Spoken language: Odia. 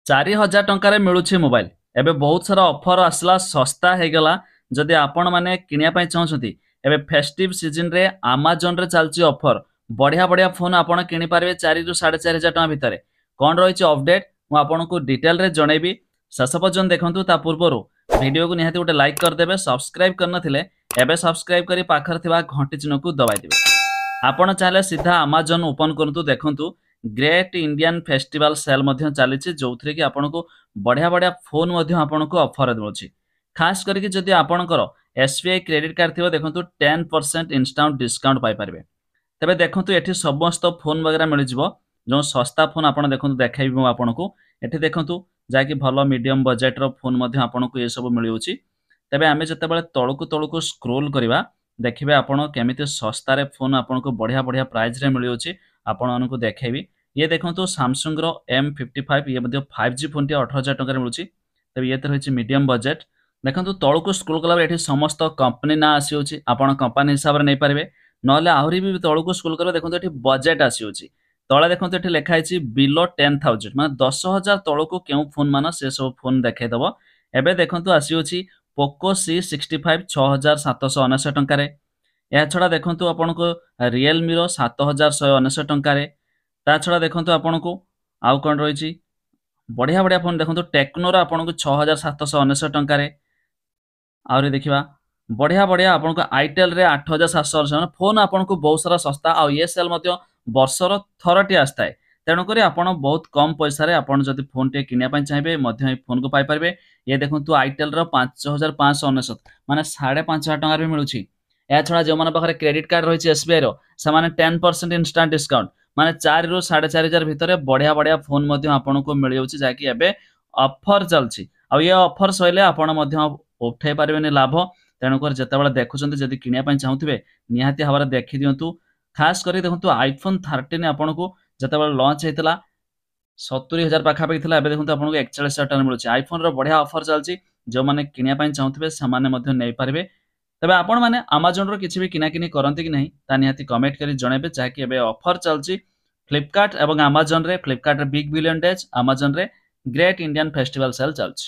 4000 ଟଙ୍କାରେ ମିଳୁଛି ମୋବାଇଲ। ଏବେ ବହୁତ ସାରା ଅଫର ଆସିଲା, ଶସ୍ତା ହେଇଗଲା। ଯଦି ଆପଣ ମାନେ କିଣିବା ପାଇଁ ଚାହୁଁଛନ୍ତି, ଏବେ ଫେଷ୍ଟିଭ ସିଜନରେ ଆମାଜନରେ ଚାଲିଛି ଅଫର। ବଢିଆ ବଢିଆ ଫୋନ ଆପଣ କିଣିପାରିବେ 4 ରୁ 4500 ଟଙ୍କା ଭିତରେ। କ'ଣ ରହିଛି ଅପଡେଟ ମୁଁ ଆପଣଙ୍କୁ ଡିଟେଲରେ ଜଣେଇବି। ଶେଷ ପର୍ଯ୍ୟନ୍ତ ଦେଖନ୍ତୁ। ତା ପୂର୍ବରୁ ଭିଡ଼ିଓକୁ ନିହାତି ଗୋଟେ ଲାଇକ୍ କରିଦେବେ। ସବସ୍କ୍ରାଇବ କରିନଥିଲେ ଏବେ ସବସ୍କ୍ରାଇବ କରି ପାଖରେ ଥିବା ଘଣ୍ଟି ଚିହ୍ନକୁ ଦବାଇଦେବେ। ଆପଣ ଚାହିଁଲେ ସିଧା ଆମାଜନ ଓପନ କରନ୍ତୁ। ଦେଖନ୍ତୁ ଗ୍ରେଟ୍ ଇଣ୍ଡିଆନ୍ ଫେଷ୍ଟିଭାଲ ସେଲ୍ ମଧ୍ୟ ଚାଲିଛି, ଯୋଉଥିରେ କି ଆପଣଙ୍କୁ ବଢିଆ ବଢିଆ ଫୋନ ମଧ୍ୟ ଆପଣଙ୍କୁ ଅଫର ମିଳୁଛି। ଖାସ କରିକି ଯଦି ଆପଣଙ୍କର SBI କ୍ରେଡିଟ୍ କାର୍ଡ ଥିବ, ଦେଖନ୍ତୁ 10% ଇନଷ୍ଟାଣ୍ଟ ଡିସକାଉଣ୍ଟ ପାଇପାରିବେ। ତେବେ ଦେଖନ୍ତୁ ଏଠି ସମସ୍ତ ଫୋନ ବଗେରା ମିଳିଯିବ। ଯେଉଁ ଶସ୍ତା ଫୋନ ଆପଣ ଦେଖନ୍ତୁ ଦେଖାଇବି ମୁଁ ଆପଣଙ୍କୁ। ଏଠି ଦେଖନ୍ତୁ ଯାହାକି ଭଲ ମିଡିୟମ ବଜେଟର ଫୋନ ମଧ୍ୟ ଆପଣଙ୍କୁ ଏସବୁ ମିଳୁଛି। ତେବେ ଆମେ ଯେତେବେଳେ ତଳକୁ ତଳକୁ ସ୍କ୍ରୋଲ କରିବା, ଦେଖିବେ ଆପଣ କେମିତି ଶସ୍ତାରେ ଫୋନ ଆପଣଙ୍କୁ ବଢିଆ ବଢିଆ ପ୍ରାଇଜରେ ମିଳୁଛି। ଆପଣମାନଙ୍କୁ ଦେଖେଇବି। ଇଏ ଦେଖନ୍ତୁ ସାମସଙ୍ଗର M55, ଇଏ ମଧ୍ୟ 5G ଫୋନଟି 18000 ଟଙ୍କାରେ ମିଳୁଛି। ତେବେ ଇଏ ତ ରହିଛି ମିଡିୟମ ବଜେଟ। ଦେଖନ୍ତୁ ତଳକୁ ସ୍କ୍ରୋଲ କଲା ବେଳେ ଏଠି ସମସ୍ତ କମ୍ପାନୀ ନାଁ ଆସିଯାଉଛି, ଆପଣ କମ୍ପାନୀ ହିସାବରେ ନେଇପାରିବେ। ନହେଲେ ଆହୁରି ବି ତଳକୁ ସ୍କ୍ରୋଲ କରିବେ, ଦେଖନ୍ତୁ ଏଠି ବଜେଟ ଆସିଯାଉଛି। ତଳେ ଦେଖନ୍ତୁ ଏଠି ଲେଖା ହେଇଛି ବିଲୋ 10,000, ମାନେ 10,000 ତଳକୁ କେଉଁ ଫୋନ ମାନ ସେ ସବୁ ଫୋନ ଦେଖେଇଦବ। ଏବେ ଦେଖନ୍ତୁ ଆସିଯାଉଛି ପୋକୋ C65 6799 ଟଙ୍କାରେ। ଏହା ଛଡା ଦେଖନ୍ତୁ ଆପଣଙ୍କୁ ରିଏଲମିର 7199 ଟଙ୍କାରେ। ତା ଛଡା ଦେଖନ୍ତୁ ଆପଣଙ୍କୁ ଆଉ କ'ଣ ରହିଛି, ବଢିଆ ବଢିଆ ଫୋନ ଦେଖନ୍ତୁ ଟେକ୍ନୋର ଆପଣଙ୍କୁ 6799 ଟଙ୍କାରେ। ଆହୁରି ଦେଖିବା ବଢିଆ ବଢିଆ ଆପଣଙ୍କୁ ଆଇଟେଲରେ 8799 ଫୋନ ଆପଣଙ୍କୁ ବହୁତ ସାରା ଶସ୍ତା। ଆଉ ଇଏ ସେଲ୍ ମଧ୍ୟ ବର୍ଷର ଥରଟି ଆସିଥାଏ। ତେଣୁକରି ଆପଣ ବହୁତ କମ ପଇସାରେ ଆପଣ ଯଦି ଫୋନ ଟେ କିଣିବା ପାଇଁ ଚାହିଁବେ ମଧ୍ୟ এই ଫୋନକୁ ପାଇପାରିବେ। ଇଏ ଦେଖନ୍ତୁ ଆଇଟେଲର 5599, ମାନେ 5500 ଟଙ୍କାରେ ବି ମିଳୁଛି। ଏହା ଛଡା ଯେଉଁମାନଙ୍କ ପାଖରେ କ୍ରେଡିଟ୍ କାର୍ଡ ରହିଛି SBI ର, ସେମାନେ 10% ଇନଷ୍ଟାଣ୍ଟ ଡିସକାଉଣ୍ଟ, ମାନେ 4 ରୁ 4500 ଭିତରେ ବଢିଆ ବଢିଆ ଫୋନ ମଧ୍ୟ ଆପଣଙ୍କୁ ମିଳିଯାଉଛି, ଯାହାକି ଏବେ ଅଫର ଚାଲିଛି। ଆଉ ଏ ଅଫର ସରିଲେ ଆପଣ ମଧ୍ୟ ଉଠାଇ ପାରିବେନି ଲାଭ। ତେଣୁକରି ଯେତେବେଳେ ଦେଖୁଛନ୍ତି, ଯଦି କିଣିବା ପାଇଁ ଚାହୁଁଥିବେ ନିହାତି ଭାବରେ ଦେଖିଦିଅନ୍ତୁ। ଖାସ କରି ଦେଖନ୍ତୁ ଆଇଫୋନ 13 ଆପଣଙ୍କୁ ଯେତେବେଳେ ଲଞ୍ଚ ହେଇଥିଲା 70,000 ପାଖାପାଖି ଥିଲା, ଏବେ ଦେଖନ୍ତୁ ଆପଣଙ୍କୁ 41,000 ଟଙ୍କା ମିଳୁଛି। ଆଇଫୋନର ବଢିଆ ଅଫର ଚାଲିଛି। ଯେଉଁମାନେ କିଣିବା ପାଇଁ ଚାହୁଁଥିବେ ସେମାନେ ମଧ୍ୟ ନେଇପାରିବେ। ତେବେ ଆପଣମାନେ ଆମାଜନରୁ କିଛି ବି କିଣାକିଣି କରନ୍ତି କି ନାହିଁ, ତା ନିହାତି କମେଣ୍ଟ କରି ଜଣାଇବେ। ଯାହାକି ଏବେ ଅଫର ଚାଲିଛି ଫ୍ଲିପକାର୍ଟ ଏବଂ ଆମାଜନରେ। ଫ୍ଲିପକାର୍ଟରେ ବିଗ୍ ବିଲିୟନ ଡେଜ୍, ଆମାଜନରେ ଗ୍ରେଟ୍ ଇଣ୍ଡିଆନ୍ ଫେଷ୍ଟିଭାଲ ସେଲ୍ ଚାଲିଛି।